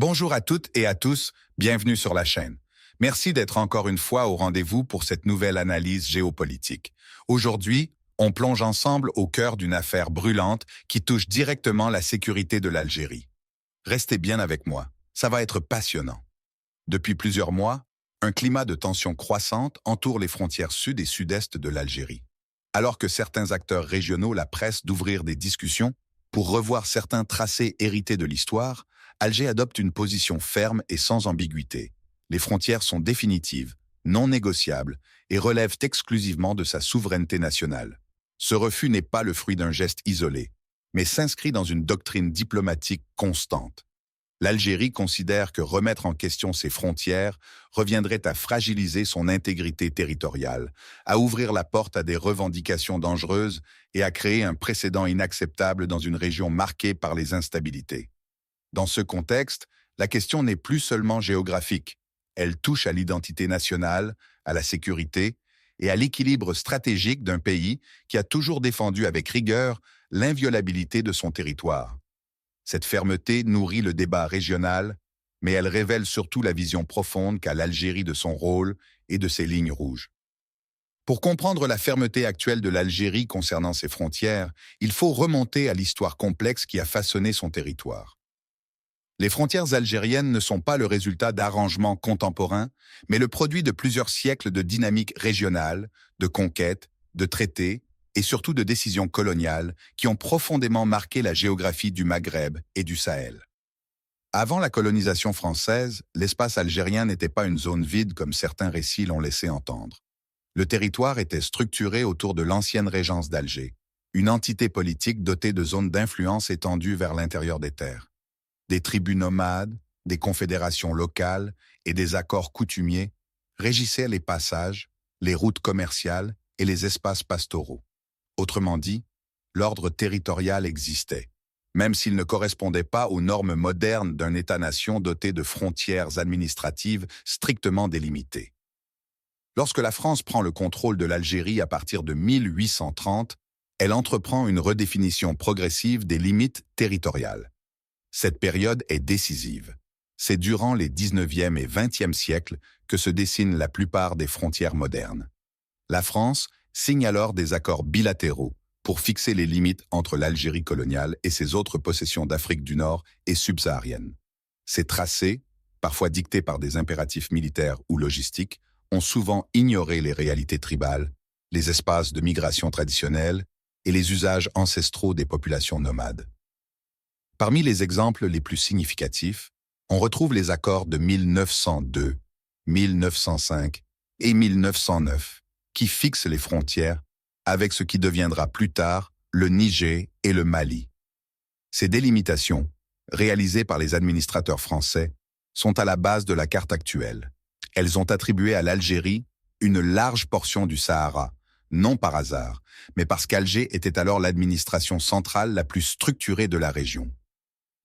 Bonjour à toutes et à tous, bienvenue sur la chaîne. Merci d'être encore une fois au rendez-vous pour cette nouvelle analyse géopolitique. Aujourd'hui, on plonge ensemble au cœur d'une affaire brûlante qui touche directement la sécurité de l'Algérie. Restez bien avec moi, ça va être passionnant. Depuis plusieurs mois, un climat de tension croissante entoure les frontières sud et sud-est de l'Algérie. Alors que certains acteurs régionaux la pressent d'ouvrir des discussions pour revoir certains tracés hérités de l'histoire, Alger adopte une position ferme et sans ambiguïté. Les frontières sont définitives, non négociables et relèvent exclusivement de sa souveraineté nationale. Ce refus n'est pas le fruit d'un geste isolé, mais s'inscrit dans une doctrine diplomatique constante. L'Algérie considère que remettre en question ses frontières reviendrait à fragiliser son intégrité territoriale, à ouvrir la porte à des revendications dangereuses et à créer un précédent inacceptable dans une région marquée par les instabilités. Dans ce contexte, la question n'est plus seulement géographique. Elle touche à l'identité nationale, à la sécurité et à l'équilibre stratégique d'un pays qui a toujours défendu avec rigueur l'inviolabilité de son territoire. Cette fermeté nourrit le débat régional, mais elle révèle surtout la vision profonde qu'a l'Algérie de son rôle et de ses lignes rouges. Pour comprendre la fermeté actuelle de l'Algérie concernant ses frontières, il faut remonter à l'histoire complexe qui a façonné son territoire. Les frontières algériennes ne sont pas le résultat d'arrangements contemporains, mais le produit de plusieurs siècles de dynamiques régionales, de conquêtes, de traités et surtout de décisions coloniales qui ont profondément marqué la géographie du Maghreb et du Sahel. Avant la colonisation française, l'espace algérien n'était pas une zone vide comme certains récits l'ont laissé entendre. Le territoire était structuré autour de l'ancienne régence d'Alger, une entité politique dotée de zones d'influence étendues vers l'intérieur des terres. Des tribus nomades, des confédérations locales et des accords coutumiers régissaient les passages, les routes commerciales et les espaces pastoraux. Autrement dit, l'ordre territorial existait, même s'il ne correspondait pas aux normes modernes d'un État-nation doté de frontières administratives strictement délimitées. Lorsque la France prend le contrôle de l'Algérie à partir de 1830, elle entreprend une redéfinition progressive des limites territoriales. Cette période est décisive. C'est durant les 19e et 20e siècles que se dessinent la plupart des frontières modernes. La France signe alors des accords bilatéraux pour fixer les limites entre l'Algérie coloniale et ses autres possessions d'Afrique du Nord et subsaharienne. Ces tracés, parfois dictés par des impératifs militaires ou logistiques, ont souvent ignoré les réalités tribales, les espaces de migration traditionnels et les usages ancestraux des populations nomades. Parmi les exemples les plus significatifs, on retrouve les accords de 1902, 1905 et 1909, qui fixent les frontières avec ce qui deviendra plus tard le Niger et le Mali. Ces délimitations, réalisées par les administrateurs français, sont à la base de la carte actuelle. Elles ont attribué à l'Algérie une large portion du Sahara, non par hasard, mais parce qu'Alger était alors l'administration centrale la plus structurée de la région.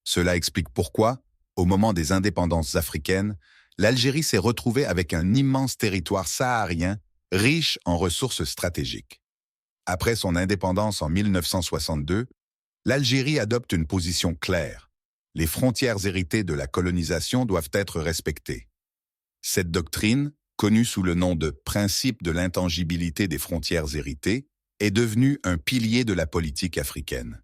Cela explique pourquoi, au moment des indépendances africaines, l'Algérie s'est retrouvée avec un immense territoire saharien riche en ressources stratégiques. Après son indépendance en 1962, l'Algérie adopte une position claire. Les frontières héritées de la colonisation doivent être respectées. Cette doctrine, connue sous le nom de principe de l'intangibilité des frontières héritées, est devenue un pilier de la politique africaine.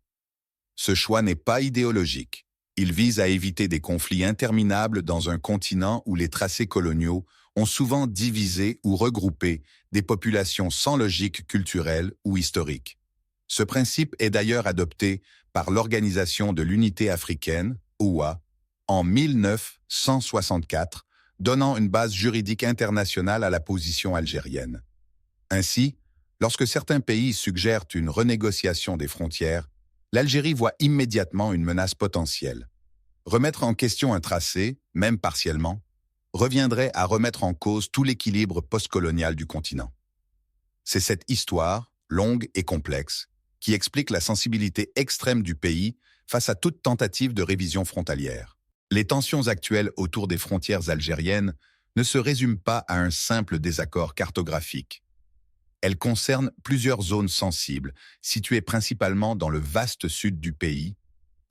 Ce choix n'est pas idéologique. Il vise à éviter des conflits interminables dans un continent où les tracés coloniaux ont souvent divisé ou regroupé des populations sans logique culturelle ou historique. Ce principe est d'ailleurs adopté par l'Organisation de l'Unité africaine, OUA, en 1964, donnant une base juridique internationale à la position algérienne. Ainsi, lorsque certains pays suggèrent une renégociation des frontières, l'Algérie voit immédiatement une menace potentielle. Remettre en question un tracé, même partiellement, reviendrait à remettre en cause tout l'équilibre postcolonial du continent. C'est cette histoire, longue et complexe, qui explique la sensibilité extrême du pays face à toute tentative de révision frontalière. Les tensions actuelles autour des frontières algériennes ne se résument pas à un simple désaccord cartographique. Elles concernent plusieurs zones sensibles, situées principalement dans le vaste sud du pays,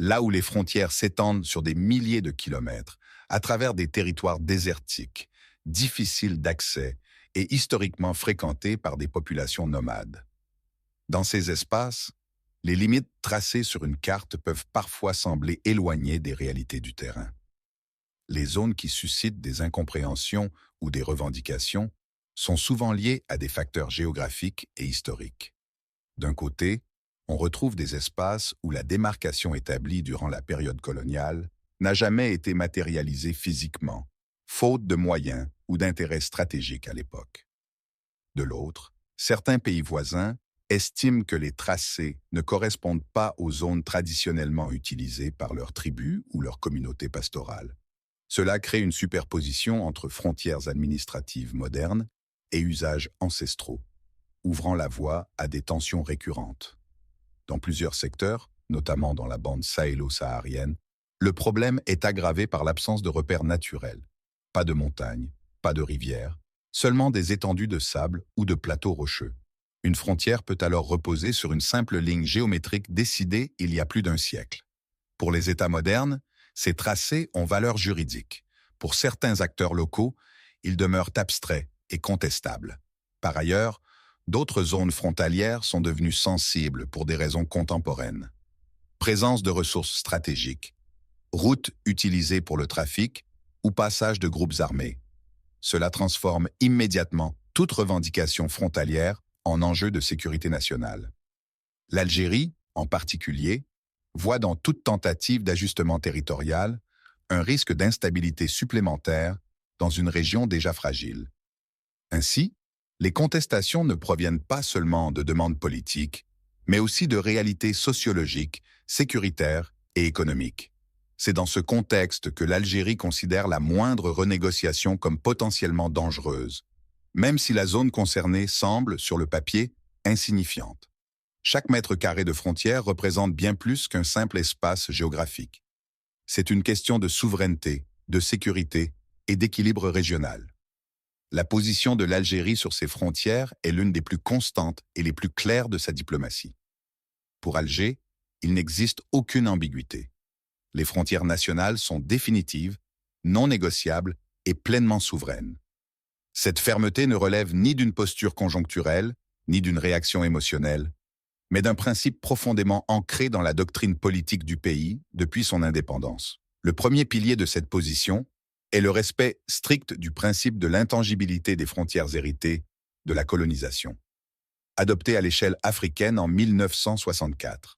là où les frontières s'étendent sur des milliers de kilomètres, à travers des territoires désertiques, difficiles d'accès et historiquement fréquentés par des populations nomades. Dans ces espaces, les limites tracées sur une carte peuvent parfois sembler éloignées des réalités du terrain. Les zones qui suscitent des incompréhensions ou des revendications sont souvent liées à des facteurs géographiques et historiques. D'un côté, on retrouve des espaces où la démarcation établie durant la période coloniale n'a jamais été matérialisée physiquement, faute de moyens ou d'intérêts stratégiques à l'époque. De l'autre, certains pays voisins estiment que les tracés ne correspondent pas aux zones traditionnellement utilisées par leurs tribus ou leurs communautés pastorales. Cela crée une superposition entre frontières administratives modernes et usages ancestraux, ouvrant la voie à des tensions récurrentes. Dans plusieurs secteurs, notamment dans la bande sahélo-saharienne, le problème est aggravé par l'absence de repères naturels. Pas de montagnes, pas de rivières, seulement des étendues de sable ou de plateaux rocheux. Une frontière peut alors reposer sur une simple ligne géométrique décidée il y a plus d'un siècle. Pour les États modernes, ces tracés ont valeur juridique. Pour certains acteurs locaux, ils demeurent abstraits et contestables. Par ailleurs, d'autres zones frontalières sont devenues sensibles pour des raisons contemporaines. Présence de ressources stratégiques, routes utilisées pour le trafic ou passage de groupes armés. Cela transforme immédiatement toute revendication frontalière en enjeu de sécurité nationale. L'Algérie, en particulier, voit dans toute tentative d'ajustement territorial un risque d'instabilité supplémentaire dans une région déjà fragile. Ainsi, les contestations ne proviennent pas seulement de demandes politiques, mais aussi de réalités sociologiques, sécuritaires et économiques. C'est dans ce contexte que l'Algérie considère la moindre renégociation comme potentiellement dangereuse, même si la zone concernée semble, sur le papier, insignifiante. Chaque mètre carré de frontière représente bien plus qu'un simple espace géographique. C'est une question de souveraineté, de sécurité et d'équilibre régional. La position de l'Algérie sur ses frontières est l'une des plus constantes et les plus claires de sa diplomatie. Pour Alger, il n'existe aucune ambiguïté. Les frontières nationales sont définitives, non négociables et pleinement souveraines. Cette fermeté ne relève ni d'une posture conjoncturelle, ni d'une réaction émotionnelle, mais d'un principe profondément ancré dans la doctrine politique du pays depuis son indépendance. Le premier pilier de cette position est le respect strict du principe de l'intangibilité des frontières héritées de la colonisation, adopté à l'échelle africaine en 1964.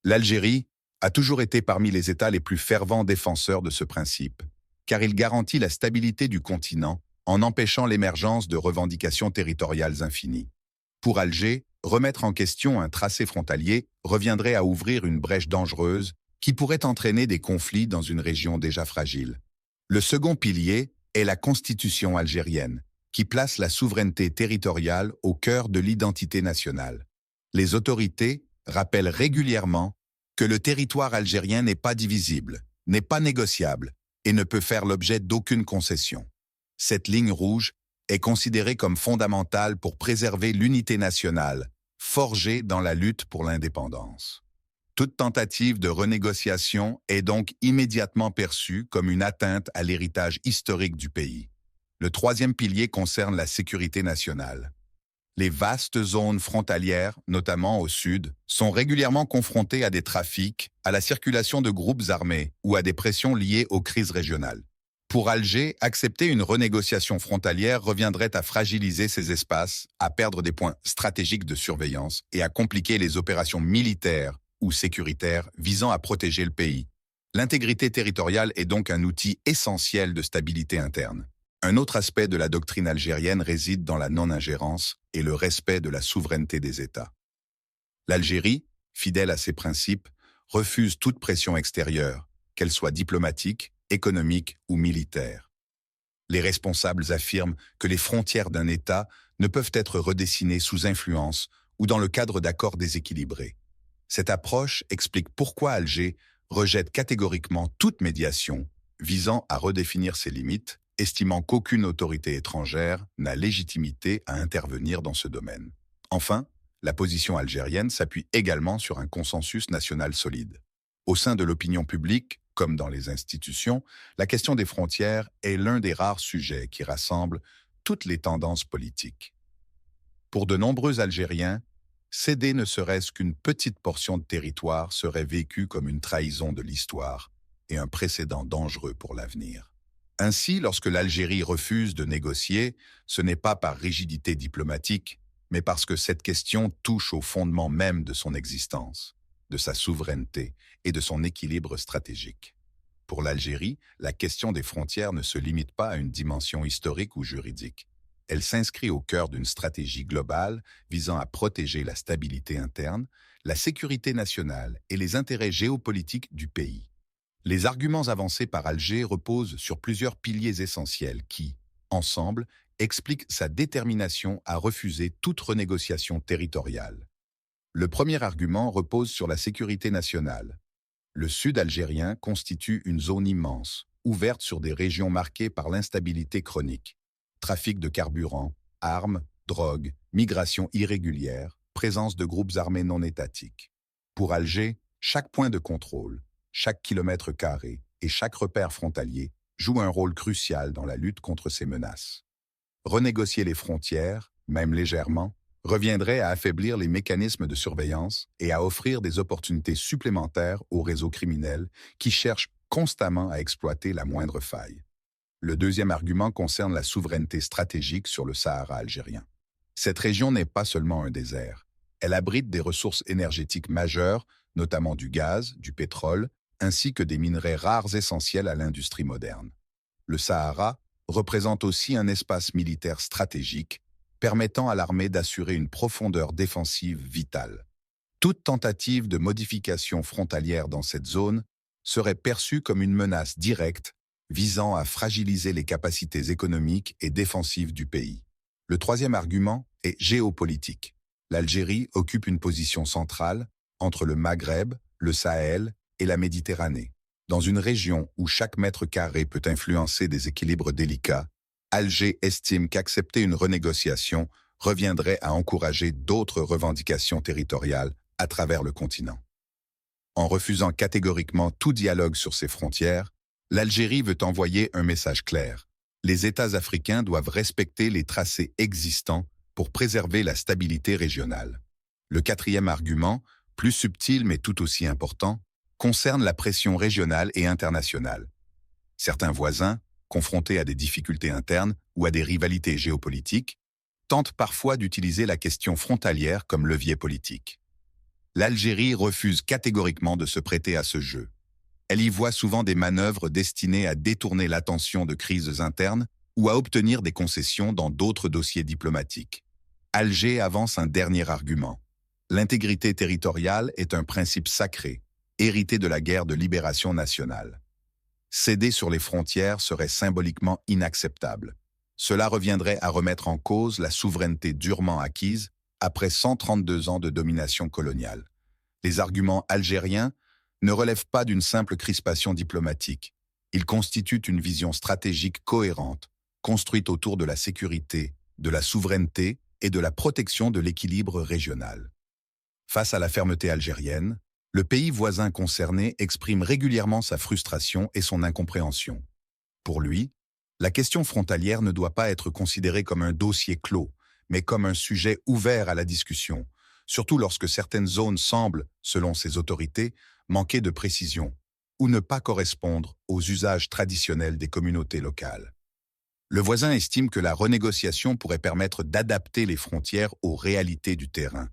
L'Algérie a toujours été parmi les États les plus fervents défenseurs de ce principe, car il garantit la stabilité du continent en empêchant l'émergence de revendications territoriales infinies. Pour Alger, remettre en question un tracé frontalier reviendrait à ouvrir une brèche dangereuse qui pourrait entraîner des conflits dans une région déjà fragile. Le second pilier est la constitution algérienne, qui place la souveraineté territoriale au cœur de l'identité nationale. Les autorités rappellent régulièrement que le territoire algérien n'est pas divisible, n'est pas négociable et ne peut faire l'objet d'aucune concession. Cette ligne rouge est considérée comme fondamentale pour préserver l'unité nationale, forgée dans la lutte pour l'indépendance. Toute tentative de renégociation est donc immédiatement perçue comme une atteinte à l'héritage historique du pays. Le troisième pilier concerne la sécurité nationale. Les vastes zones frontalières, notamment au sud, sont régulièrement confrontées à des trafics, à la circulation de groupes armés ou à des pressions liées aux crises régionales. Pour Alger, accepter une renégociation frontalière reviendrait à fragiliser ces espaces, à perdre des points stratégiques de surveillance et à compliquer les opérations militaires ou sécuritaires visant à protéger le pays. L'intégrité territoriale est donc un outil essentiel de stabilité interne. Un autre aspect de la doctrine algérienne réside dans la non-ingérence et le respect de la souveraineté des États. L'Algérie, fidèle à ses principes, refuse toute pression extérieure, qu'elle soit diplomatique, économique ou militaire. Les responsables affirment que les frontières d'un État ne peuvent être redessinées sous influence ou dans le cadre d'accords déséquilibrés. Cette approche explique pourquoi Alger rejette catégoriquement toute médiation visant à redéfinir ses limites, estimant qu'aucune autorité étrangère n'a légitimité à intervenir dans ce domaine. Enfin, la position algérienne s'appuie également sur un consensus national solide. Au sein de l'opinion publique, comme dans les institutions, la question des frontières est l'un des rares sujets qui rassemble toutes les tendances politiques. Pour de nombreux Algériens, céder ne serait-ce qu'une petite portion de territoire serait vécu comme une trahison de l'histoire et un précédent dangereux pour l'avenir. Ainsi, lorsque l'Algérie refuse de négocier, ce n'est pas par rigidité diplomatique, mais parce que cette question touche au fondement même de son existence, de sa souveraineté et de son équilibre stratégique. Pour l'Algérie, la question des frontières ne se limite pas à une dimension historique ou juridique. Elle s'inscrit au cœur d'une stratégie globale visant à protéger la stabilité interne, la sécurité nationale et les intérêts géopolitiques du pays. Les arguments avancés par Alger reposent sur plusieurs piliers essentiels qui, ensemble, expliquent sa détermination à refuser toute renégociation territoriale. Le premier argument repose sur la sécurité nationale. Le sud algérien constitue une zone immense, ouverte sur des régions marquées par l'instabilité chronique. Trafic de carburant, armes, drogue, migration irrégulière, présence de groupes armés non étatiques. Pour Alger, chaque point de contrôle, chaque kilomètre carré et chaque repère frontalier jouent un rôle crucial dans la lutte contre ces menaces. Renégocier les frontières, même légèrement, reviendrait à affaiblir les mécanismes de surveillance et à offrir des opportunités supplémentaires aux réseaux criminels qui cherchent constamment à exploiter la moindre faille. Le deuxième argument concerne la souveraineté stratégique sur le Sahara algérien. Cette région n'est pas seulement un désert. Elle abrite des ressources énergétiques majeures, notamment du gaz, du pétrole, ainsi que des minerais rares essentiels à l'industrie moderne. Le Sahara représente aussi un espace militaire stratégique, permettant à l'armée d'assurer une profondeur défensive vitale. Toute tentative de modification frontalière dans cette zone serait perçue comme une menace directe visant à fragiliser les capacités économiques et défensives du pays. Le troisième argument est géopolitique. L'Algérie occupe une position centrale entre le Maghreb, le Sahel et la Méditerranée. Dans une région où chaque mètre carré peut influencer des équilibres délicats, Alger estime qu'accepter une renégociation reviendrait à encourager d'autres revendications territoriales à travers le continent. En refusant catégoriquement tout dialogue sur ses frontières, l'Algérie veut envoyer un message clair. Les États africains doivent respecter les tracés existants pour préserver la stabilité régionale. Le quatrième argument, plus subtil mais tout aussi important, concerne la pression régionale et internationale. Certains voisins, confrontés à des difficultés internes ou à des rivalités géopolitiques, tentent parfois d'utiliser la question frontalière comme levier politique. L'Algérie refuse catégoriquement de se prêter à ce jeu. Elle y voit souvent des manœuvres destinées à détourner l'attention de crises internes ou à obtenir des concessions dans d'autres dossiers diplomatiques. Alger avance un dernier argument. L'intégrité territoriale est un principe sacré, hérité de la guerre de libération nationale. Céder sur les frontières serait symboliquement inacceptable. Cela reviendrait à remettre en cause la souveraineté durement acquise après 132 ans de domination coloniale. Les arguments algériens ne relèvent pas d'une simple crispation diplomatique. Ils constituent une vision stratégique cohérente, construite autour de la sécurité, de la souveraineté et de la protection de l'équilibre régional. Face à la fermeté algérienne, le pays voisin concerné exprime régulièrement sa frustration et son incompréhension. Pour lui, la question frontalière ne doit pas être considérée comme un dossier clos, mais comme un sujet ouvert à la discussion, surtout lorsque certaines zones semblent, selon ses autorités, manquer de précision ou ne pas correspondre aux usages traditionnels des communautés locales. Le voisin estime que la renégociation pourrait permettre d'adapter les frontières aux réalités du terrain,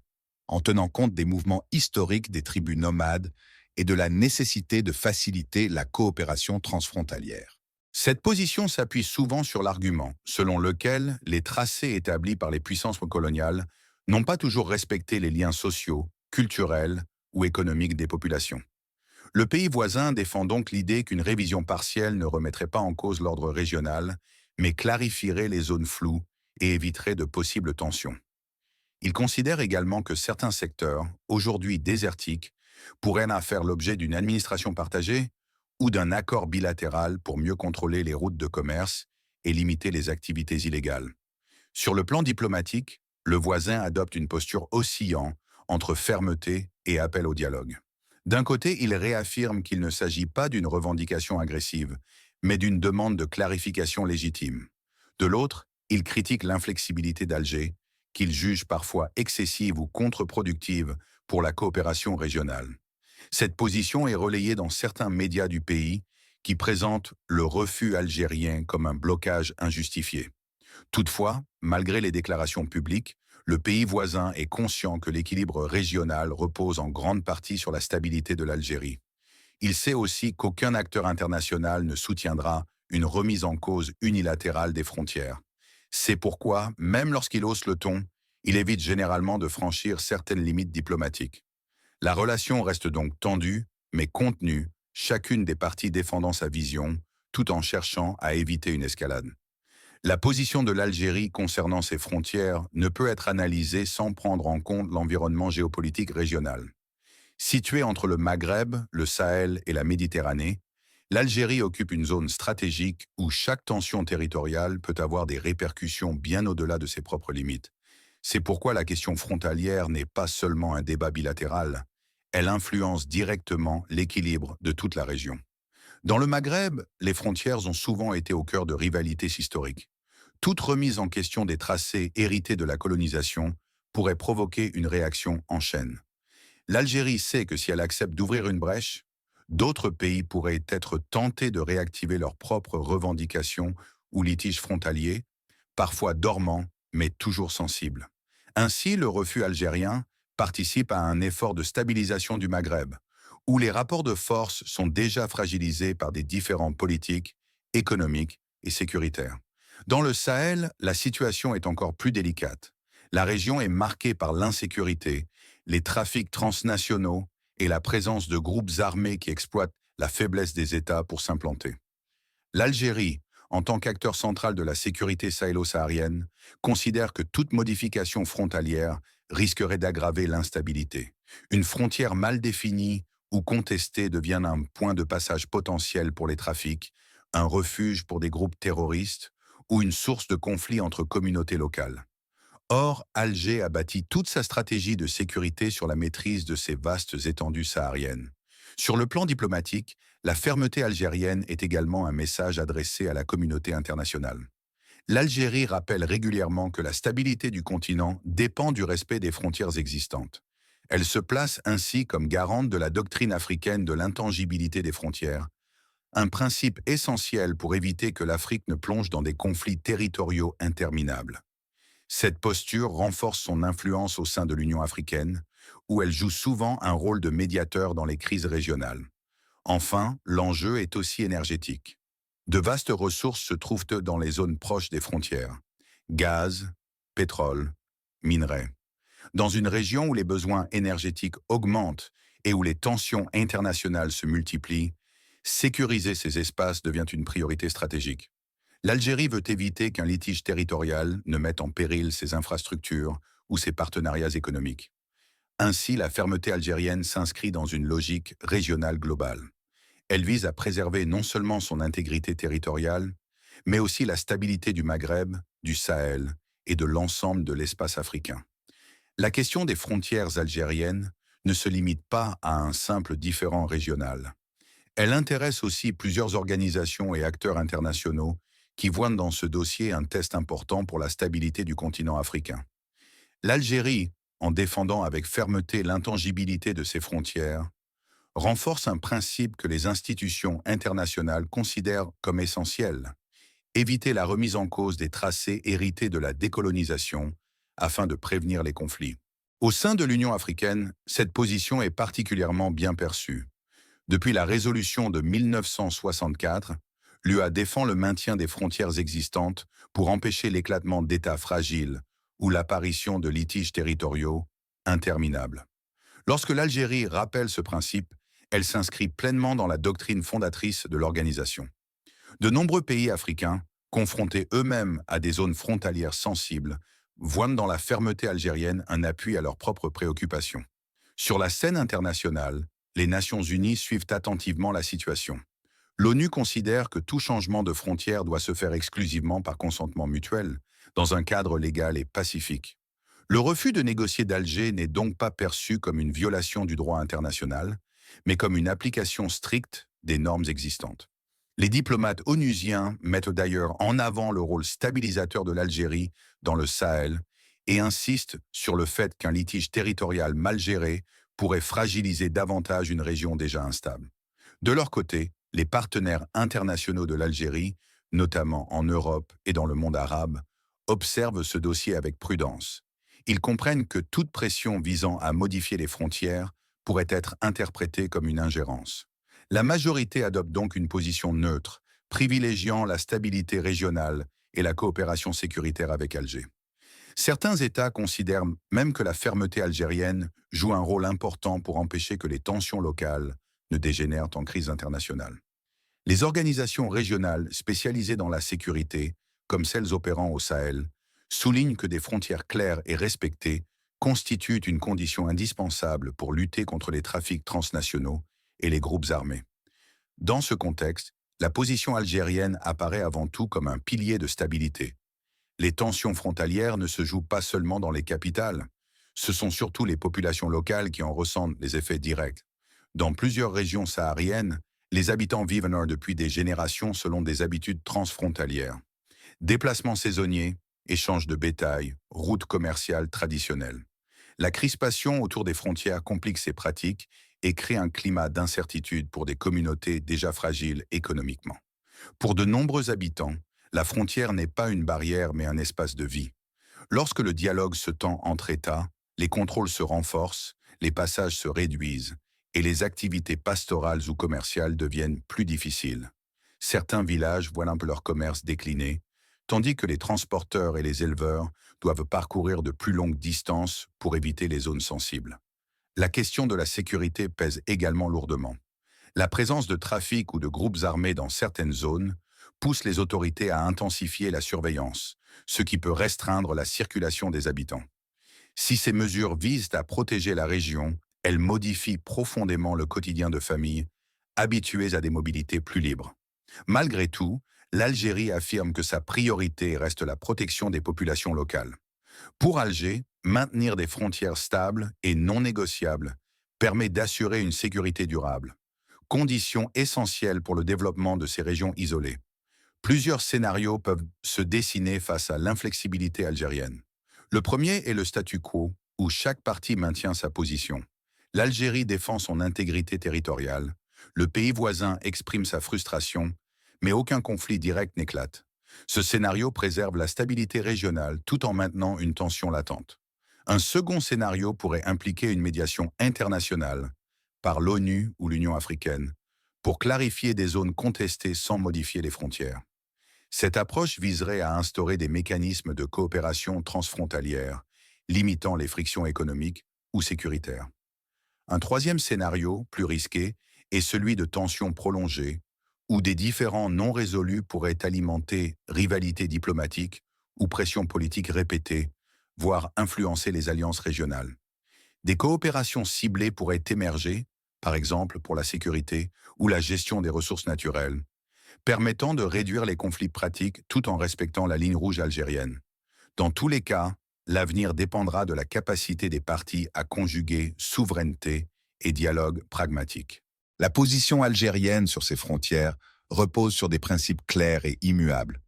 en tenant compte des mouvements historiques des tribus nomades et de la nécessité de faciliter la coopération transfrontalière. Cette position s'appuie souvent sur l'argument selon lequel les tracés établis par les puissances coloniales n'ont pas toujours respecté les liens sociaux, culturels ou économiques des populations. Le pays voisin défend donc l'idée qu'une révision partielle ne remettrait pas en cause l'ordre régional, mais clarifierait les zones floues et éviterait de possibles tensions. Il considère également que certains secteurs, aujourd'hui désertiques, pourraient faire l'objet d'une administration partagée ou d'un accord bilatéral pour mieux contrôler les routes de commerce et limiter les activités illégales. Sur le plan diplomatique, le voisin adopte une posture oscillant entre fermeté et appel au dialogue. D'un côté, il réaffirme qu'il ne s'agit pas d'une revendication agressive, mais d'une demande de clarification légitime. De l'autre, il critique l'inflexibilité d'Alger, qu'il juge parfois excessive ou contre-productive pour la coopération régionale. Cette position est relayée dans certains médias du pays qui présentent le refus algérien comme un blocage injustifié. Toutefois, malgré les déclarations publiques, le pays voisin est conscient que l'équilibre régional repose en grande partie sur la stabilité de l'Algérie. Il sait aussi qu'aucun acteur international ne soutiendra une remise en cause unilatérale des frontières. C'est pourquoi, même lorsqu'il hausse le ton, il évite généralement de franchir certaines limites diplomatiques. La relation reste donc tendue, mais contenue, chacune des parties défendant sa vision, tout en cherchant à éviter une escalade. La position de l'Algérie concernant ses frontières ne peut être analysée sans prendre en compte l'environnement géopolitique régional. Située entre le Maghreb, le Sahel et la Méditerranée, l'Algérie occupe une zone stratégique où chaque tension territoriale peut avoir des répercussions bien au-delà de ses propres limites. C'est pourquoi la question frontalière n'est pas seulement un débat bilatéral, elle influence directement l'équilibre de toute la région. Dans le Maghreb, les frontières ont souvent été au cœur de rivalités historiques. Toute remise en question des tracés hérités de la colonisation pourrait provoquer une réaction en chaîne. L'Algérie sait que si elle accepte d'ouvrir une brèche, d'autres pays pourraient être tentés de réactiver leurs propres revendications ou litiges frontaliers, parfois dormants, mais toujours sensibles. Ainsi, le refus algérien participe à un effort de stabilisation du Maghreb, où les rapports de force sont déjà fragilisés par des différends politiques, économiques et sécuritaires. Dans le Sahel, la situation est encore plus délicate. La région est marquée par l'insécurité, les trafics transnationaux et la présence de groupes armés qui exploitent la faiblesse des États pour s'implanter. L'Algérie, en tant qu'acteur central de la sécurité sahélo-saharienne, considère que toute modification frontalière risquerait d'aggraver l'instabilité. Une frontière mal définie ou contestée devient un point de passage potentiel pour les trafics, un refuge pour des groupes terroristes ou une source de conflit entre communautés locales. Or, Alger a bâti toute sa stratégie de sécurité sur la maîtrise de ces vastes étendues sahariennes. Sur le plan diplomatique, la fermeté algérienne est également un message adressé à la communauté internationale. L'Algérie rappelle régulièrement que la stabilité du continent dépend du respect des frontières existantes. Elle se place ainsi comme garante de la doctrine africaine de l'intangibilité des frontières, un principe essentiel pour éviter que l'Afrique ne plonge dans des conflits territoriaux interminables. Cette posture renforce son influence au sein de l'Union africaine, où elle joue souvent un rôle de médiateur dans les crises régionales. Enfin, l'enjeu est aussi énergétique. De vastes ressources se trouvent dans les zones proches des frontières. Gaz, pétrole, minerais. Dans une région où les besoins énergétiques augmentent et où les tensions internationales se multiplient, sécuriser ces espaces devient une priorité stratégique. L'Algérie veut éviter qu'un litige territorial ne mette en péril ses infrastructures ou ses partenariats économiques. Ainsi, la fermeté algérienne s'inscrit dans une logique régionale globale. Elle vise à préserver non seulement son intégrité territoriale, mais aussi la stabilité du Maghreb, du Sahel et de l'ensemble de l'espace africain. La question des frontières algériennes ne se limite pas à un simple différend régional. Elle intéresse aussi plusieurs organisations et acteurs internationaux qui voient dans ce dossier un test important pour la stabilité du continent africain. L'Algérie, en défendant avec fermeté l'intangibilité de ses frontières, renforce un principe que les institutions internationales considèrent comme essentiel: éviter la remise en cause des tracés hérités de la décolonisation afin de prévenir les conflits. Au sein de l'Union africaine, cette position est particulièrement bien perçue. Depuis la résolution de 1964, l'UA défend le maintien des frontières existantes pour empêcher l'éclatement d'États fragiles ou l'apparition de litiges territoriaux interminables. Lorsque l'Algérie rappelle ce principe, elle s'inscrit pleinement dans la doctrine fondatrice de l'organisation. De nombreux pays africains, confrontés eux-mêmes à des zones frontalières sensibles, voient dans la fermeté algérienne un appui à leurs propres préoccupations. Sur la scène internationale, les Nations unies suivent attentivement la situation. L'ONU considère que tout changement de frontière doit se faire exclusivement par consentement mutuel, dans un cadre légal et pacifique. Le refus de négocier d'Alger n'est donc pas perçu comme une violation du droit international, mais comme une application stricte des normes existantes. Les diplomates onusiens mettent d'ailleurs en avant le rôle stabilisateur de l'Algérie dans le Sahel et insistent sur le fait qu'un litige territorial mal géré pourrait fragiliser davantage une région déjà instable. De leur côté, les partenaires internationaux de l'Algérie, notamment en Europe et dans le monde arabe, observent ce dossier avec prudence. Ils comprennent que toute pression visant à modifier les frontières pourrait être interprétée comme une ingérence. La majorité adopte donc une position neutre, privilégiant la stabilité régionale et la coopération sécuritaire avec Alger. Certains États considèrent même que la fermeté algérienne joue un rôle important pour empêcher que les tensions locales ne dégénèrent en crise internationale. Les organisations régionales spécialisées dans la sécurité, comme celles opérant au Sahel, soulignent que des frontières claires et respectées constituent une condition indispensable pour lutter contre les trafics transnationaux et les groupes armés. Dans ce contexte, la position algérienne apparaît avant tout comme un pilier de stabilité. Les tensions frontalières ne se jouent pas seulement dans les capitales, ce sont surtout les populations locales qui en ressentent les effets directs. Dans plusieurs régions sahariennes, les habitants vivent depuis des générations selon des habitudes transfrontalières. Déplacements saisonniers, échanges de bétail, routes commerciales traditionnelles. La crispation autour des frontières complique ces pratiques et crée un climat d'incertitude pour des communautés déjà fragiles économiquement. Pour de nombreux habitants, la frontière n'est pas une barrière mais un espace de vie. Lorsque le dialogue se tend entre États, les contrôles se renforcent, les passages se réduisent et les activités pastorales ou commerciales deviennent plus difficiles. Certains villages voient un peu leur commerce décliner, tandis que les transporteurs et les éleveurs doivent parcourir de plus longues distances pour éviter les zones sensibles. La question de la sécurité pèse également lourdement. La présence de trafics ou de groupes armés dans certaines zones pousse les autorités à intensifier la surveillance, ce qui peut restreindre la circulation des habitants. Si ces mesures visent à protéger la région, elles modifient profondément le quotidien de familles habituées à des mobilités plus libres. Malgré tout, l'Algérie affirme que sa priorité reste la protection des populations locales. Pour Alger, maintenir des frontières stables et non négociables permet d'assurer une sécurité durable, condition essentielle pour le développement de ces régions isolées. Plusieurs scénarios peuvent se dessiner face à l'inflexibilité algérienne. Le premier est le statu quo, où chaque partie maintient sa position. L'Algérie défend son intégrité territoriale, le pays voisin exprime sa frustration, mais aucun conflit direct n'éclate. Ce scénario préserve la stabilité régionale tout en maintenant une tension latente. Un second scénario pourrait impliquer une médiation internationale, par l'ONU ou l'Union africaine, pour clarifier des zones contestées sans modifier les frontières. Cette approche viserait à instaurer des mécanismes de coopération transfrontalière, limitant les frictions économiques ou sécuritaires. Un troisième scénario, plus risqué, est celui de tensions prolongées, où des différends non résolus pourraient alimenter rivalités diplomatiques ou pressions politiques répétées, voire influencer les alliances régionales. Des coopérations ciblées pourraient émerger, par exemple pour la sécurité ou la gestion des ressources naturelles, permettant de réduire les conflits pratiques tout en respectant la ligne rouge algérienne. Dans tous les cas, l'avenir dépendra de la capacité des parties à conjuguer souveraineté et dialogue pragmatique. La position algérienne sur ses frontières repose sur des principes clairs et immuables.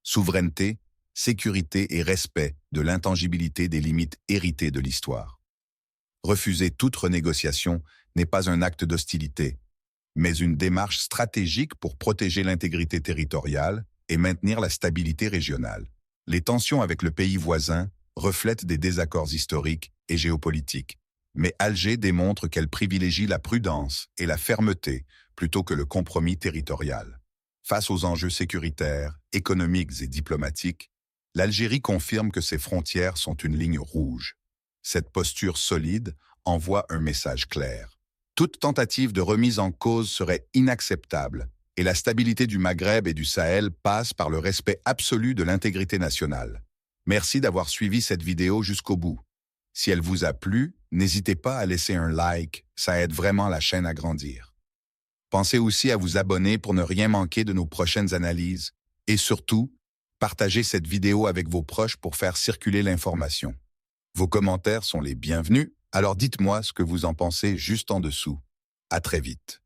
Souveraineté, sécurité et respect de l'intangibilité des limites héritées de l'histoire. Refuser toute renégociation n'est pas un acte d'hostilité, mais une démarche stratégique pour protéger l'intégrité territoriale et maintenir la stabilité régionale. Les tensions avec le pays voisin reflètent des désaccords historiques et géopolitiques, mais Alger démontre qu'elle privilégie la prudence et la fermeté plutôt que le compromis territorial. Face aux enjeux sécuritaires, économiques et diplomatiques, l'Algérie confirme que ses frontières sont une ligne rouge. Cette posture solide envoie un message clair. Toute tentative de remise en cause serait inacceptable et la stabilité du Maghreb et du Sahel passe par le respect absolu de l'intégrité nationale. Merci d'avoir suivi cette vidéo jusqu'au bout. Si elle vous a plu, n'hésitez pas à laisser un like, ça aide vraiment la chaîne à grandir. Pensez aussi à vous abonner pour ne rien manquer de nos prochaines analyses et surtout, partagez cette vidéo avec vos proches pour faire circuler l'information. Vos commentaires sont les bienvenus, alors dites-moi ce que vous en pensez juste en dessous. À très vite.